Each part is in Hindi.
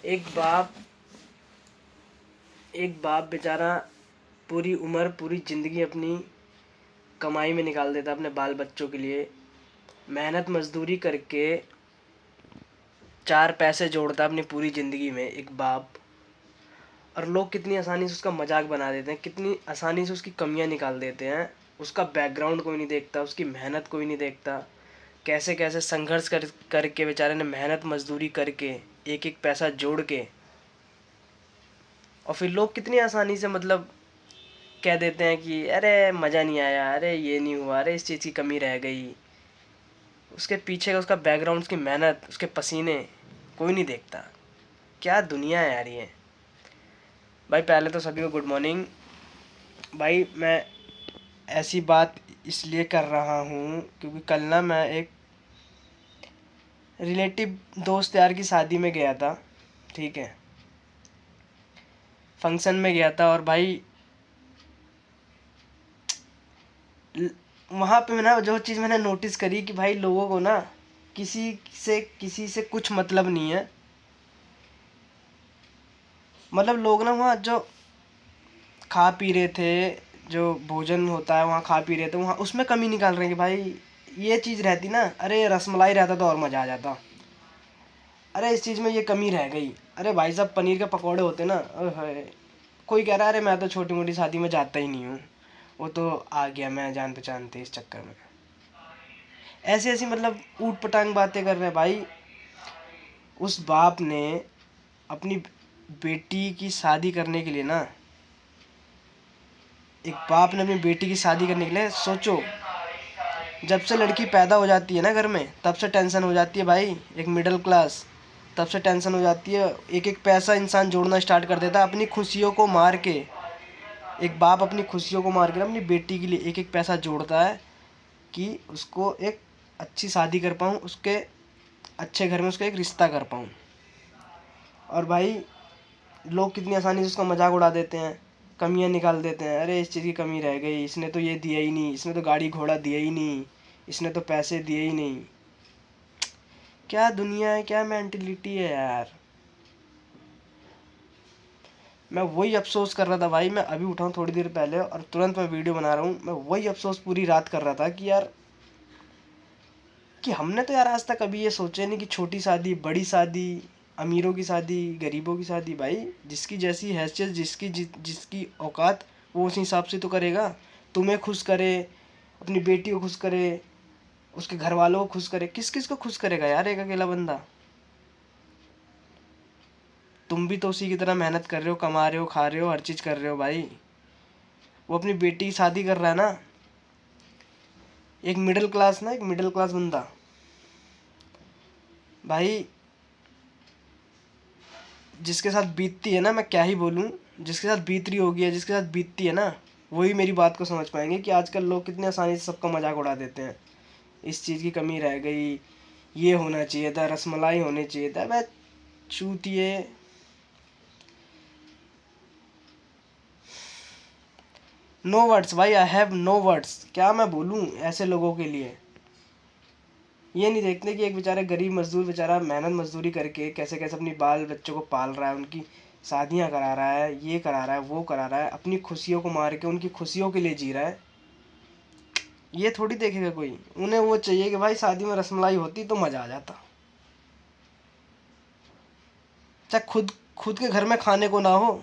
एक बाप एक बाप बेचारा पूरी उम्र पूरी ज़िंदगी अपनी कमाई में निकाल देता अपने बाल बच्चों के लिए, मेहनत मजदूरी करके 4 पैसे जोड़ता अपनी पूरी ज़िंदगी में एक बाप। और लोग कितनी आसानी से उसका मजाक बना देते हैं, कितनी आसानी से उसकी कमियां निकाल देते हैं। उसका बैकग्राउंड कोई नहीं देखता, उसकी मेहनत कोई नहीं देखता, कैसे कैसे संघर्ष करके बेचारे ने मेहनत मजदूरी करके एक एक पैसा जोड़ के, और फिर लोग कितनी आसानी से मतलब कह देते हैं कि अरे मज़ा नहीं आया, अरे ये नहीं हुआ, अरे इस चीज़ की कमी रह गई। उसके पीछे का उसका बैकग्राउंड, उसकी मेहनत, उसके पसीने कोई नहीं देखता। क्या दुनिया है यार ये। भाई पहले तो सभी को गुड मॉर्निंग। भाई मैं ऐसी बात इसलिए कर रहा हूँ क्योंकि कल ना मैं एक रिलेटिव दोस्त यार की शादी में गया था, ठीक है, फंक्शन में गया था। और भाई वहाँ पे ना जो चीज़ मैंने नोटिस करी कि भाई लोगों को ना किसी से कुछ मतलब नहीं है। मतलब लोग ना वहाँ जो खा पी रहे थे, जो भोजन होता है वहाँ खा पी रहे थे, वहाँ उसमें कमी निकाल रहे हैं कि भाई ये चीज़ रहती ना, अरे रसमलाई रहता तो और मज़ा आ जाता, अरे इस चीज़ में ये कमी रह गई। अरे भाई साहब पनीर के पकौड़े होते ना, ओए, कोई कह रहा है अरे मैं तो छोटी मोटी शादी में जाता ही नहीं हूँ, वो तो आ गया मैं जान पहचान थे इस चक्कर में। ऐसी ऐसी मतलब ऊट पटांग बातें कर रहे हैं भाई। उस बाप ने अपनी बेटी की शादी करने के लिए ना, एक बाप ने अपनी बेटी की शादी करने के लिए सोचो, जब से लड़की पैदा हो जाती है ना घर में तब से टेंशन हो जाती है भाई। एक मिडिल क्लास, तब से टेंशन हो जाती है। एक एक पैसा इंसान जोड़ना स्टार्ट कर देता है अपनी खुशियों को मार के। एक बाप अपनी खुशियों को मार के अपनी बेटी के लिए एक एक पैसा जोड़ता है कि उसको एक अच्छी शादी कर पाऊँ, उसके अच्छे घर में उसका एक रिश्ता कर पाऊँ। और भाई लोग कितनी आसानी से उसका मजाक उड़ा देते हैं, कमियां निकाल देते हैं। अरे इस चीज़ की कमी रह गई, इसने तो ये दिया ही नहीं, इसने तो गाड़ी घोड़ा दिया ही नहीं, इसने तो पैसे दिए ही नहीं। क्या दुनिया है, क्या मेंटलिटी है यार। मैं वही अफसोस कर रहा था भाई, मैं अभी उठा हूँ थोड़ी देर पहले और तुरंत मैं वीडियो बना रहा हूँ। मैं वही अफसोस पूरी रात कर रहा था कि यार, कि हमने तो यार आज तक कभी ये सोचे नहीं कि छोटी शादी, बड़ी शादी, अमीरों की शादी, गरीबों की शादी, भाई जिसकी जैसी हैसियत, जिसकी औकात, वो उस हिसाब से तो करेगा। तुम्हें खुश करे, अपनी बेटी को खुश करे, उसके घर वालों को खुश करे, किस किस को खुश करेगा यार एक अकेला बंदा। तुम भी तो उसी की तरह मेहनत कर रहे हो, कमा रहे हो, खा रहे हो, हर चीज़ कर रहे हो भाई। वो अपनी बेटी की शादी कर रहा है ना, एक मिडिल क्लास ना, एक मिडिल क्लास बंदा भाई, जिसके साथ बीतती है ना, मैं क्या ही बोलूँ, जिसके साथ बीत रही होगी या जिसके साथ बीतती है ना, वही मेरी बात को समझ पाएंगे कि आजकल लोग कितने आसानी से सबका मजाक उड़ा देते हैं। इस चीज़ की कमी रह गई, ये होना चाहिए था, रसमलाई होनी चाहिए था। मैं चूतिए। नो वर्ड्स भाई, आई हैव नो वर्ड्स। क्या मैं बोलूँ ऐसे लोगों के लिए। ये नहीं देखते कि एक बेचारे गरीब मजदूर बेचारा मेहनत मजदूरी करके कैसे कैसे अपनी बाल बच्चों को पाल रहा है, उनकी शादियां करा रहा है, ये करा रहा है, वो करा रहा है, अपनी खुशियों को मार के उनकी खुशियों के लिए जी रहा है। ये थोड़ी देखेगा कोई। उन्हें वो चाहिए कि भाई शादी में रसमलाई होती तो मज़ा आ जाता, चाहे खुद खुद के घर में खाने को ना हो,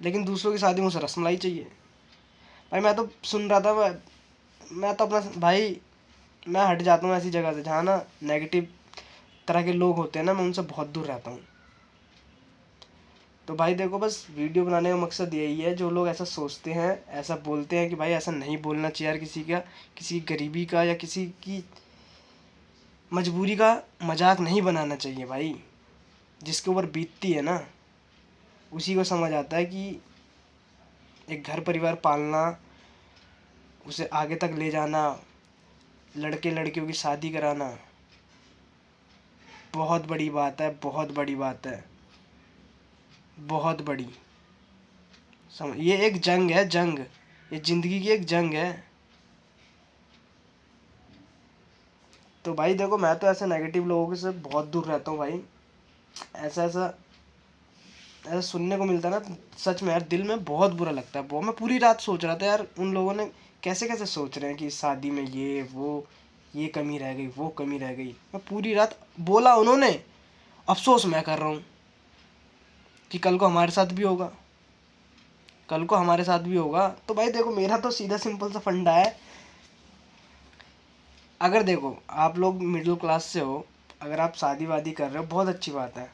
लेकिन दूसरों की शादी में उसे रसमलाई चाहिए। भाई मैं तो सुन रहा था, मैं तो अपना भाई, मैं हट जाता हूँ ऐसी जगह से जहाँ ना नेगेटिव तरह के लोग होते हैं ना, मैं उनसे बहुत दूर रहता हूँ। तो भाई देखो, बस वीडियो बनाने का मकसद यही है, जो लोग ऐसा सोचते हैं, ऐसा बोलते हैं कि भाई ऐसा नहीं बोलना चाहिए यार, किसी का, किसी गरीबी का या किसी की मजबूरी का मजाक नहीं बनाना चाहिए भाई। जिसके ऊपर बीतती है ना, उसी को समझ आता है कि एक घर परिवार पालना, उसे आगे तक ले जाना, लड़के लड़कियों की शादी कराना बहुत बड़ी बात है, बहुत बड़ी बात है, बहुत बड़ी। ये एक जंग है, जंग, ये ज़िंदगी की एक जंग है। तो भाई देखो, मैं तो ऐसे नेगेटिव लोगों से बहुत दूर रहता हूँ भाई। ऐसा ऐसा ऐसा सुनने को मिलता है ना, सच में यार दिल में बहुत बुरा लगता है। बहुत, मैं पूरी रात सोच रहा था यार उन लोगों ने कैसे कैसे सोच रहे हैं कि शादी में ये वो, ये कमी रह गई, वो कमी रह गई। मैं पूरी रात बोला उन्होंने, अफसोस मैं कर रहा हूँ कि कल को हमारे साथ भी होगा, कल को हमारे साथ भी होगा। तो भाई देखो, मेरा तो सीधा सिंपल सा फंडा है। अगर देखो आप लोग मिडिल क्लास से हो, अगर आप शादी वादी कर रहे हो, बहुत अच्छी बात है,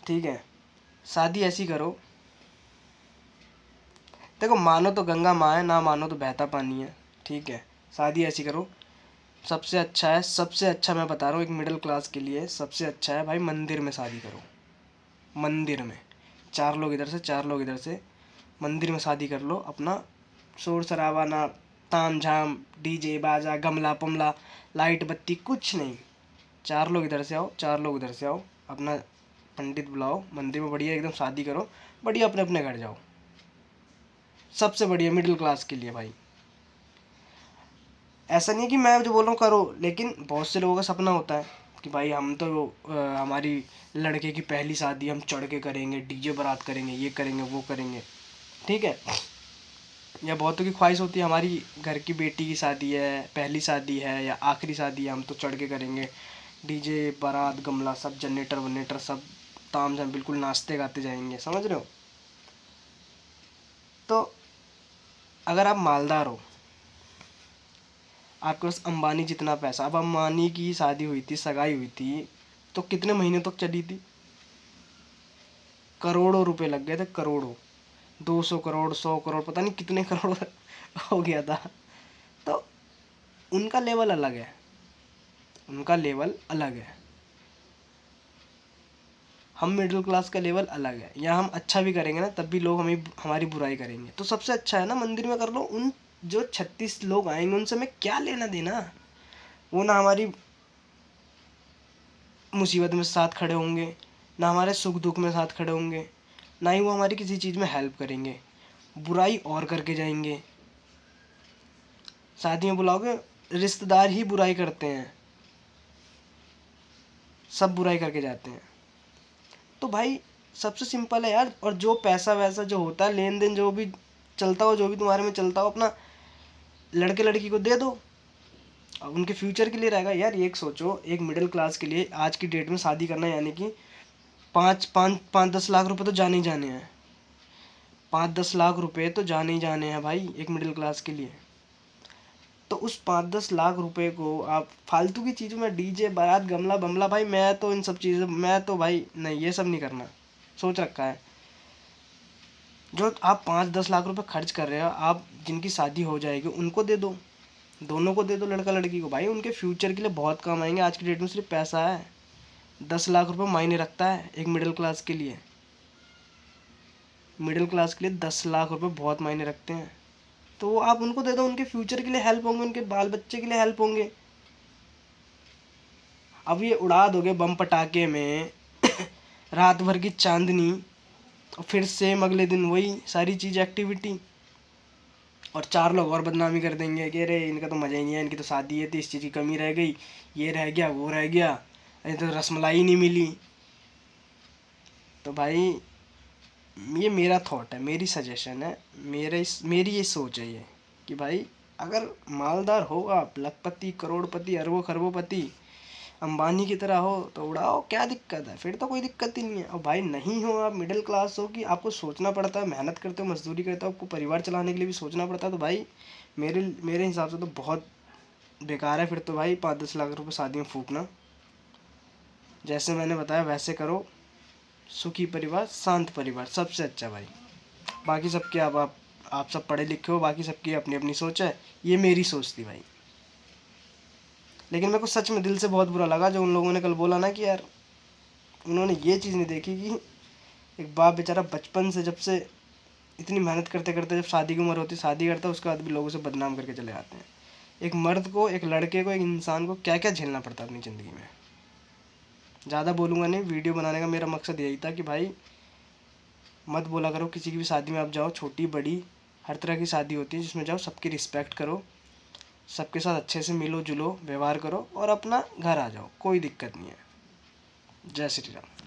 ठीक है। शादी ऐसी करो, देखो मानो तो गंगा माँ है, ना मानो तो बहता पानी है, ठीक है। शादी ऐसी करो, सबसे अच्छा है, सबसे अच्छा मैं बता रहा हूँ एक मिडिल क्लास के लिए सबसे अच्छा है भाई, मंदिर में शादी करो। मंदिर में 4 लोग इधर से 4 लोग इधर से, मंदिर में शादी कर लो अपना। शोर शराबा ना, ताम झाम, डीजे बाजा गमला पमला, लाइट बत्ती कुछ नहीं। 4 लोग इधर से आओ, 4 लोग उधर से आओ, अपना पंडित बुलाओ, मंदिर में बढ़िया एकदम शादी करो, बढ़िया अपने अपने घर जाओ। सबसे बढ़िया मिडिल क्लास के लिए भाई। ऐसा नहीं है कि मैं जो बोल रहा हूँ करो, लेकिन बहुत से लोगों का सपना होता है कि भाई हम तो हमारी लड़के की पहली शादी हम चढ़ के करेंगे, डीजे बारात करेंगे, ये करेंगे वो करेंगे, ठीक है। या बहुतों की ख्वाहिश होती है हमारी घर की बेटी की शादी है, पहली शादी है या आखिरी शादी है, हम तो चढ़ के करेंगे, डीजे बारात गमला सब, जनरेटर वनरेटर सब, ताम झाम बिल्कुल नाचते गाते जाएंगे, समझ रहे हो। तो अगर आप मालदार हो, आपके पास अंबानी जितना पैसा, अब अंबानी की शादी हुई थी, सगाई हुई थी, तो कितने महीने तक चली थी, करोड़ों रुपए लग गए थे, करोड़ों, 200 करोड़, 100 करोड़, पता नहीं कितने करोड़ हो गया था। तो उनका लेवल अलग है, उनका लेवल अलग है, हम मिडिल क्लास का लेवल अलग है। या हम अच्छा भी करेंगे ना, तब भी लोग हमें हमारी बुराई करेंगे। तो सबसे अच्छा है ना मंदिर में कर लो। उन जो 36 लोग आएंगे उनसे हमें क्या लेना देना, वो ना हमारी मुसीबत में साथ खड़े होंगे, ना हमारे सुख दुख में साथ खड़े होंगे, ना ही वो हमारी किसी चीज़ में हेल्प करेंगे, बुराई और करके जाएंगे। शादी में बुलाओगे, रिश्तेदार ही बुराई करते हैं, सब बुराई करके जाते हैं। तो भाई सबसे सिंपल है यार। और जो पैसा वैसा जो होता है, लेन देन जो भी चलता हो, जो भी तुम्हारे में चलता हो, अपना लड़के लड़की को दे दो, अब उनके फ्यूचर के लिए रहेगा यार। ये एक सोचो, एक मिडिल क्लास के लिए आज की डेट में शादी करना, यानी कि 5-10 लाख रुपए तो जाने ही जाने हैं, 5-10 लाख रुपए तो जाने ही जाने हैं भाई एक मिडिल क्लास के लिए। तो उस 5-10 लाख रुपए को आप फालतू की चीज़ों में, डीजे बारात गमला बमला, भाई मैं तो इन सब चीज़ों, मैं तो भाई नहीं, ये सब नहीं करना, सोच रखा है। जो आप 5-10 लाख रुपए खर्च कर रहे हो, आप जिनकी शादी हो जाएगी उनको दे दो, दोनों को दे दो, लड़का लड़की को, भाई उनके फ्यूचर के लिए बहुत काम आएंगे। आज की डेट में सिर्फ पैसा है, 10 लाख रुपए मायने रखता है एक मिडिल क्लास के लिए। मिडिल क्लास के लिए 10 लाख रुपए बहुत मायने रखते हैं। तो वो आप उनको दे दो, उनके फ्यूचर के लिए हेल्प होंगे, उनके बाल बच्चे के लिए हेल्प होंगे। अब ये उड़ा दोगे बम पटाखे में रात भर की चांदनी, और फिर सेम अगले दिन वही सारी चीज़ एक्टिविटी, और 4 लोग और बदनामी कर देंगे कि अरे इनका तो मज़ा ही नहीं है, इनकी तो शादी है, तो इस चीज़ की कमी रह गई, ये रह गया वो रह गया, अरे तो रसमलाई नहीं मिली। तो भाई ये मेरा थॉट है, मेरी सजेशन है, मेरी ये सोच है ये, कि भाई अगर मालदार हो आप, लखपति करोड़पति अरबों खरबोपति अंबानी की तरह हो, तो उड़ाओ, क्या दिक्कत है, फिर तो कोई दिक्कत ही नहीं है। और भाई नहीं हो, आप मिडिल क्लास हो कि आपको सोचना पड़ता है, मेहनत करते हो, मजदूरी करते हो, आपको परिवार चलाने के लिए भी सोचना पड़ता है, तो भाई मेरे मेरे हिसाब से तो बहुत बेकार है फिर तो भाई 5-10 लाख रुपए शादी में फूकना। जैसे मैंने बताया वैसे करो, सुखी परिवार शांत परिवार सबसे अच्छा भाई। बाकी सबके आप सब पढ़े लिखे हो, बाकी सबकी अपनी अपनी सोच है, ये मेरी सोच थी भाई। लेकिन मेरे को सच में दिल से बहुत बुरा लगा जो उन लोगों ने कल बोला ना कि यार उन्होंने ये चीज़ नहीं देखी कि एक बाप बेचारा बचपन से, जब से इतनी मेहनत करते करते जब शादी की उम्र होती है, शादी करता है, उसके बाद भी लोगों से बदनाम करके चले आते हैं। एक मर्द को, एक लड़के को, एक इंसान को क्या क्या झेलना पड़ता है अपनी ज़िंदगी में। ज़्यादा बोलूँगा नहीं, वीडियो बनाने का मेरा मकसद यही था कि भाई मत बोला करो किसी की भी शादी में आप जाओ, छोटी बड़ी हर तरह की शादी होती है, जिसमें जाओ सबकी रिस्पेक्ट करो, सबके साथ अच्छे से मिलो जुलो व्यवहार करो और अपना घर आ जाओ, कोई दिक्कत नहीं है। जय श्री राम।